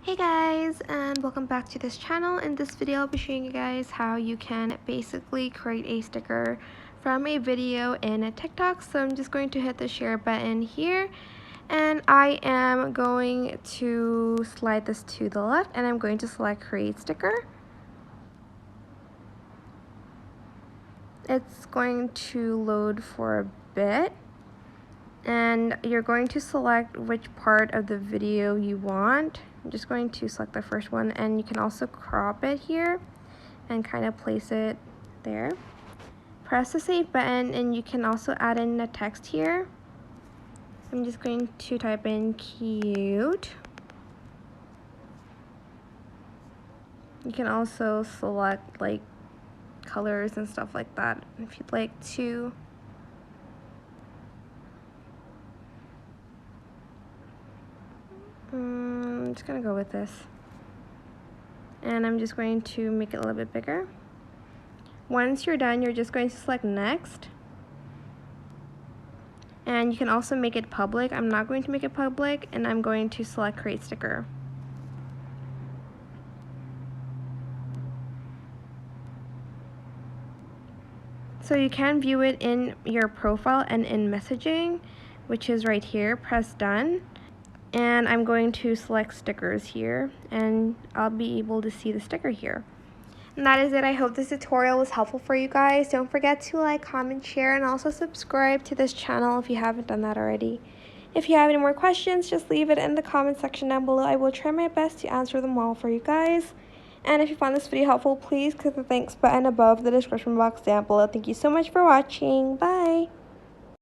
Hey guys, and welcome back to this channel. In this video I'll be showing you guys how you can basically create a sticker from a video in a TikTok. So I'm just going to hit the share button here, and I am going to slide this to the left, and I'm going to select create sticker. It's going to load for a bit, and you're going to select which part of the video you want. I'm just going to select the first one, and you can also crop it here and kind of place it there. Press the save button, and you can also add in the text here. I'm just going to type in cute. You can also select like colors and stuff like that if you'd like to. I'm just gonna go with this, and I'm just going to make it a little bit bigger. Once you're done, you're just going to select next, and you can also make it public. I'm not going to make it public, and I'm going to select create sticker. So you can view it in your profile and in messaging, which is right here. Press done, and I'm going to select stickers here, and I'll be able to see the sticker here. And that is it. I hope this tutorial was helpful for you guys. Don't forget to like, comment, share, and also subscribe to this channel if you haven't done that already. If you have any more questions, just leave it in the comment section down below. I will try my best to answer them all for you guys. And if you found this video helpful, please click the thanks button above the description box down below. Thank you so much for watching. Bye!